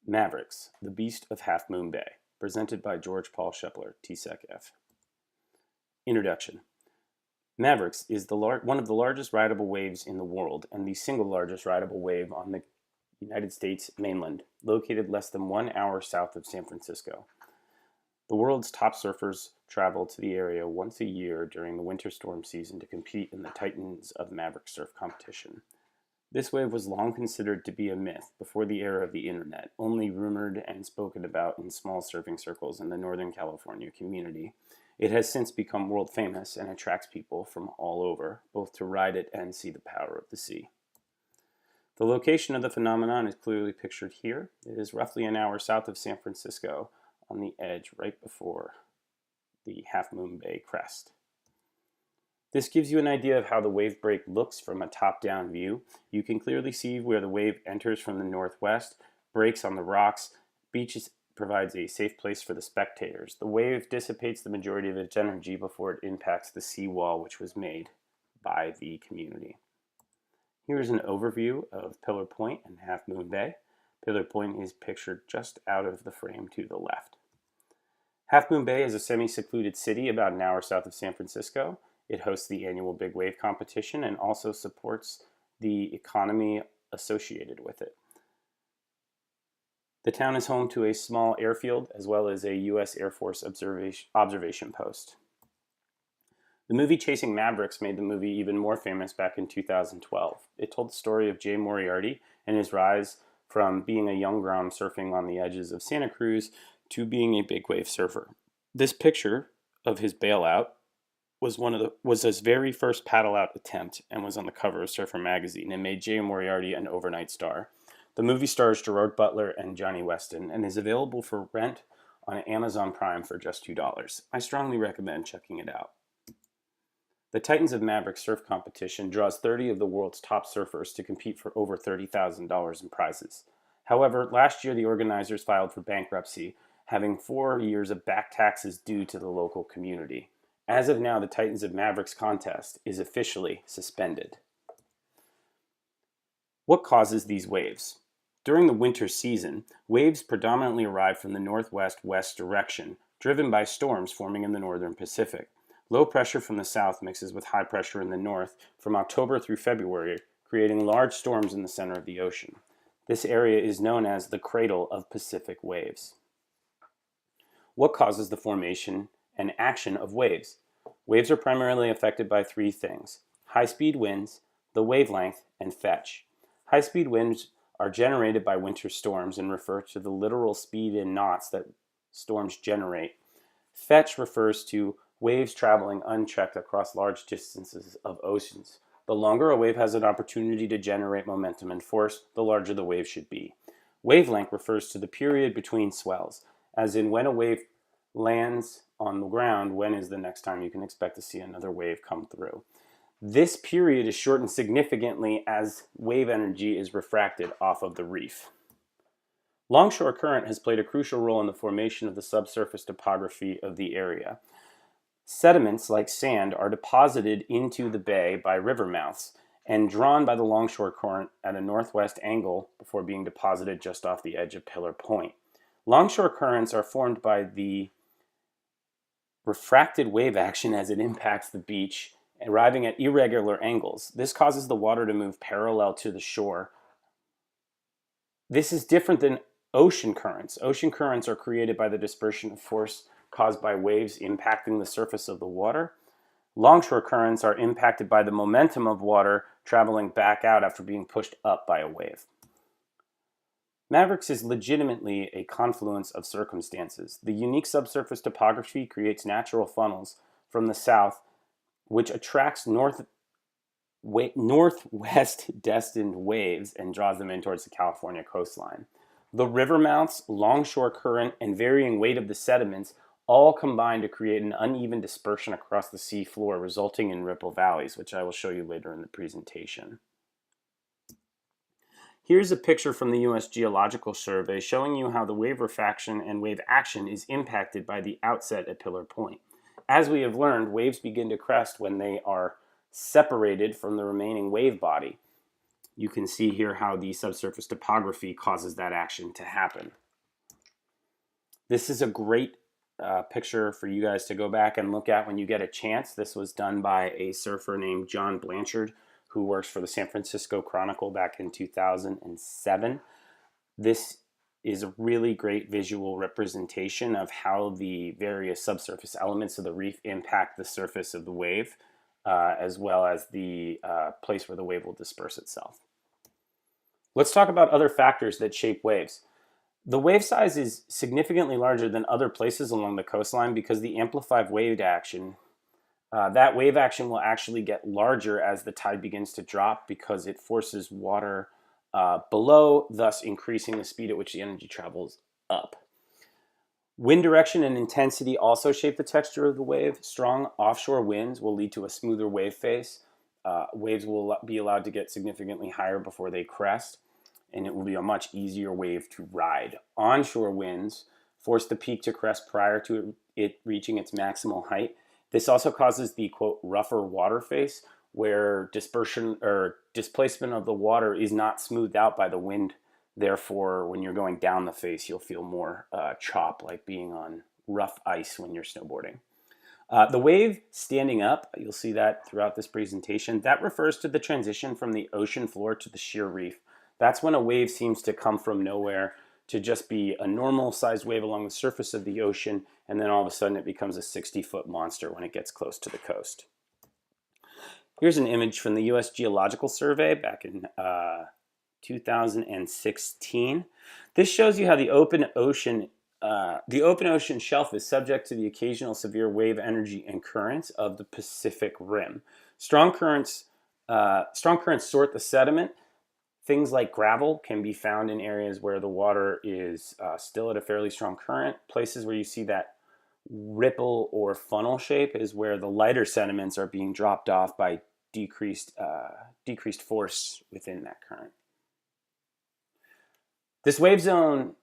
Mavericks, The Beast of Half Moon Bay, presented by George Paul Shepler, TSEC-F. Introduction. Mavericks is one of the largest rideable waves in the world and the single largest rideable wave on the United States mainland, located less than 1 hour south of San Francisco. The world's top surfers travel to the area once a year during the winter storm season to compete in the Titans of Maverick surf competition. This wave was long considered to be a myth before the era of the internet, only rumored and spoken about in small surfing circles in the Northern California community. It has since become world famous and attracts people from all over, both to ride it and see the power of the sea. The location of the phenomenon is clearly pictured here. It is roughly an hour south of San Francisco, on the edge right before the Half Moon Bay crest. This gives you an idea of how the wave break looks from a top-down view. You can clearly see where the wave enters from the northwest, breaks on the rocks, beaches provides a safe place for the spectators. The wave dissipates the majority of its energy before it impacts the seawall, which was made by the community. Here's an overview of Pillar Point and Half Moon Bay. Pillar Point is pictured just out of the frame to the left. Half Moon Bay is a semi-secluded city about an hour south of San Francisco. It hosts the annual Big Wave competition and also supports the economy associated with it. The town is home to a small airfield as well as a U.S. Air Force observation post. The movie Chasing Mavericks made the movie even more famous back in 2012. It told the story of Jay Moriarty and his rise from being a young grom surfing on the edges of Santa Cruz to being a big wave surfer. This picture of his bailout was his very first paddle out attempt and was on the cover of Surfer magazine and made Jay Moriarty an overnight star. The movie stars Gerard Butler and Johnny Weston and is available for rent on Amazon Prime for just $2. I strongly recommend checking it out. The Titans of Maverick surf competition draws 30 of the world's top surfers to compete for over $30,000 in prizes. However, last year the organizers filed for bankruptcy, having 4 years of back taxes due to the local community. As of now, the Titans of Mavericks contest is officially suspended. What causes these waves? During the winter season, waves predominantly arrive from the northwest-west direction, driven by storms forming in the northern Pacific. Low pressure from the south mixes with high pressure in the north from October through February, creating large storms in the center of the ocean. This area is known as the cradle of Pacific waves. What causes the formation and action of waves? Waves are primarily affected by 3 things: high-speed winds, the wavelength, and fetch. High-speed winds are generated by winter storms and refer to the literal speed in knots that storms generate. Fetch refers to waves traveling unchecked across large distances of oceans. The longer a wave has an opportunity to generate momentum and force, the larger the wave should be. Wavelength refers to the period between swells, as in when a wave lands on the ground, when is the next time you can expect to see another wave come through. This period is shortened significantly as wave energy is refracted off of the reef. Longshore current has played a crucial role in the formation of the subsurface topography of the area. Sediments like sand are deposited into the bay by river mouths and drawn by the longshore current at a northwest angle before being deposited just off the edge of Pillar Point. Longshore currents are formed by the refracted wave action as it impacts the beach, arriving at irregular angles. This causes the water to move parallel to the shore. This is different than ocean currents. Ocean currents are created by the dispersion of force caused by waves impacting the surface of the water. Longshore currents are impacted by the momentum of water traveling back out after being pushed up by a wave. Mavericks is legitimately a confluence of circumstances. The unique subsurface topography creates natural funnels from the south, which attracts northwest destined waves and draws them in towards the California coastline. The river mouths, longshore current, and varying weight of the sediments all combine to create an uneven dispersion across the sea floor, resulting in ripple valleys, which I will show you later in the presentation. Here's a picture from the U.S. Geological Survey showing you how the wave refraction and wave action is impacted by the outset at Pillar Point. As we have learned, waves begin to crest when they are separated from the remaining wave body. you can see here how the subsurface topography causes that action to happen. This is a great picture for you guys to go back and look at when you get a chance. This was done by a surfer named John Blanchard, who works for the San Francisco Chronicle back in 2007. This is a really great visual representation of how the various subsurface elements of the reef impact the surface of the wave, as well as the place where the wave will disperse itself. Let's talk about other factors that shape waves. The wave size is significantly larger than other places along the coastline because the amplified wave action, that wave action will actually get larger as the tide begins to drop because it forces water below, thus increasing the speed at which the energy travels up. Wind direction and intensity also shape the texture of the wave. Strong offshore winds will lead to a smoother wave face. Waves will be allowed to get significantly higher before they crest, and it will be a much easier wave to ride. Onshore winds force the peak to crest prior to it reaching its maximal height. This also causes the, quote, rougher water face, where dispersion or displacement of the water is not smoothed out by the wind. Therefore, when you're going down the face, you'll feel more chop, like being on rough ice when you're snowboarding. The wave standing up, you'll see that throughout this presentation, that refers to the transition from the ocean floor to the sheer reef. That's when a wave seems to come from nowhere to just be a normal sized wave along the surface of the ocean, and then all of a sudden it becomes a 60-foot monster when it gets close to the coast. Here's an image from the U.S. Geological Survey back in 2016. This shows you how the open ocean shelf is subject to the occasional severe wave energy and currents of the Pacific Rim. Strong currents sort the sediment. Things like gravel can be found in areas where the water is still at a fairly strong current. Places where you see that ripple or funnel shape is where the lighter sediments are being dropped off by decreased force within that current. This wave zone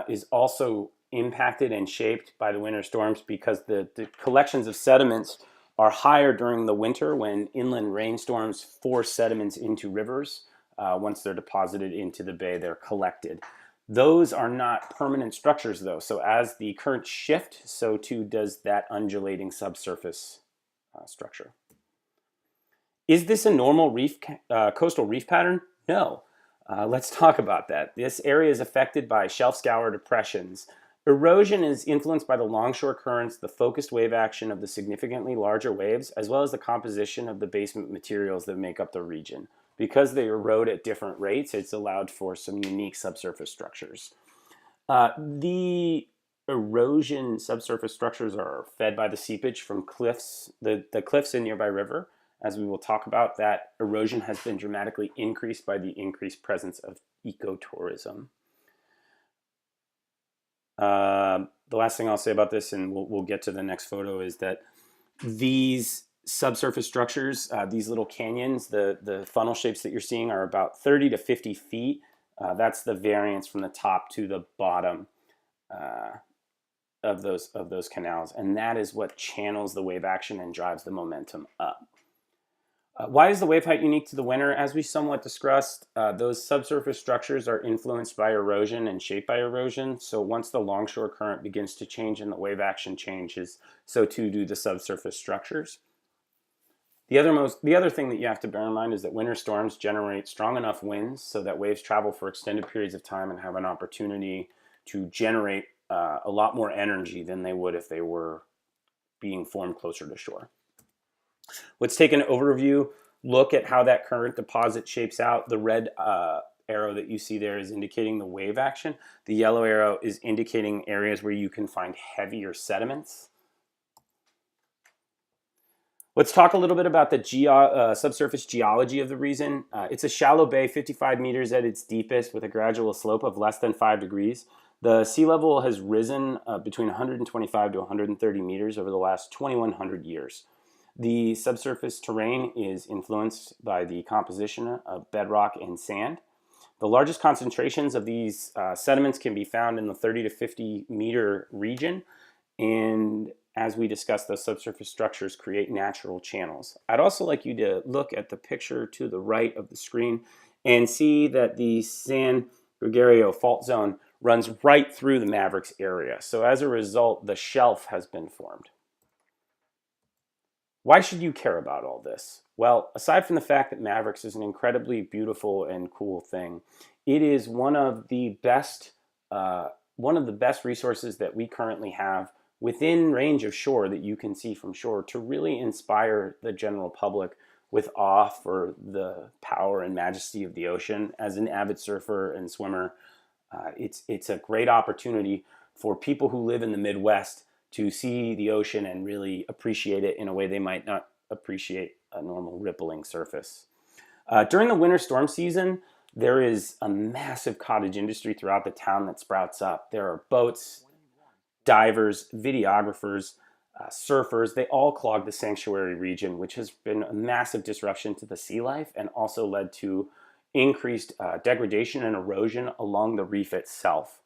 is also impacted and shaped by the winter storms because the collections of sediments are higher during the winter when inland rainstorms force sediments into rivers. Once they're deposited into the bay, they're collected. Those are not permanent structures, though. So as the currents shift, so too does that undulating subsurface structure. Is this a normal coastal reef pattern? No. Let's talk about that. This area is affected by shelf scour depressions. Erosion is influenced by the longshore currents, the focused wave action of the significantly larger waves, as well as the composition of the basement materials that make up the region. Because they erode at different rates, it's allowed for some unique subsurface structures. The erosion subsurface structures are fed by the seepage from cliffs, the cliffs in nearby river. As we will talk about, that erosion has been dramatically increased by the increased presence of ecotourism. The last thing I'll say about this, and we'll get to the next photo, is that these subsurface structures, these little canyons, the funnel shapes that you're seeing are about 30 to 50 feet. That's the variance from the top to the bottom of those canals, and that is what channels the wave action and drives the momentum up. Why is the wave height unique to the winter? As we somewhat discussed, those subsurface structures are influenced by erosion and shaped by erosion. So once the longshore current begins to change and the wave action changes, so too do the subsurface structures. The other thing that you have to bear in mind is that winter storms generate strong enough winds so that waves travel for extended periods of time and have an opportunity to generate a lot more energy than they would if they were being formed closer to shore. Let's take an overview look at how that current deposit shapes out. The red arrow that you see there is indicating the wave action. The yellow arrow is indicating areas where you can find heavier sediments. Let's talk a little bit about the subsurface geology of the region. It's a shallow bay, 55 meters at its deepest, with a gradual slope of less than 5 degrees. The sea level has risen between 125 to 130 meters over the last 2,100 years. The subsurface terrain is influenced by the composition of bedrock and sand. The largest concentrations of these sediments can be found in the 30 to 50 meter region, and as we discussed, those subsurface structures create natural channels. I'd also like you to look at the picture to the right of the screen and see that the San Gregorio fault zone runs right through the Mavericks area. So as a result, the shelf has been formed. Why should you care about all this? Well, aside from the fact that Mavericks is an incredibly beautiful and cool thing, it is one of the best resources that we currently have within range of shore that you can see from shore to really inspire the general public with awe for the power and majesty of the ocean. As an avid surfer and swimmer, it's a great opportunity for people who live in the Midwest to see the ocean and really appreciate it in a way they might not appreciate a normal rippling surface. During the winter storm season, there is a massive cottage industry throughout the town that sprouts up. There are boats, divers, videographers, surfers. They all clog the sanctuary region, which has been a massive disruption to the sea life and also led to increased degradation and erosion along the reef itself.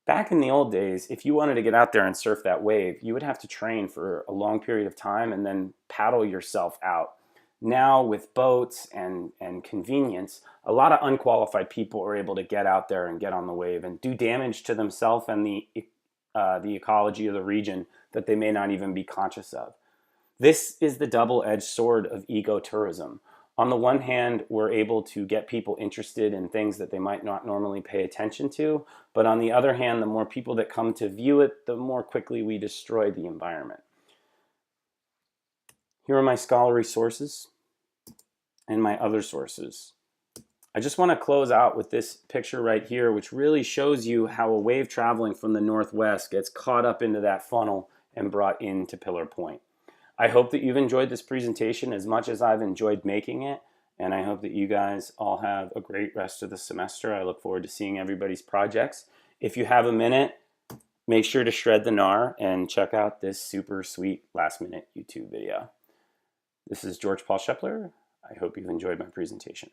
Back in the old days, if you wanted to get out there and surf that wave, you would have to train for a long period of time and then paddle yourself out. Now, with boats and convenience, a lot of unqualified people are able to get out there and get on the wave and do damage to themselves and the ecology of the region that they may not even be conscious of. This is the double-edged sword of ecotourism. On the one hand, we're able to get people interested in things that they might not normally pay attention to, but on the other hand, the more people that come to view it, the more quickly we destroy the environment. Here are my scholarly sources and my other sources. I just want to close out with this picture right here, which really shows you how a wave traveling from the northwest gets caught up into that funnel and brought into Pillar Point. I hope that you've enjoyed this presentation as much as I've enjoyed making it, and I hope that you guys all have a great rest of the semester. I look forward to seeing everybody's projects. If you have a minute, make sure to shred the gnar and check out this super sweet last-minute YouTube video. This is George Paul Shepler. I hope you've enjoyed my presentation.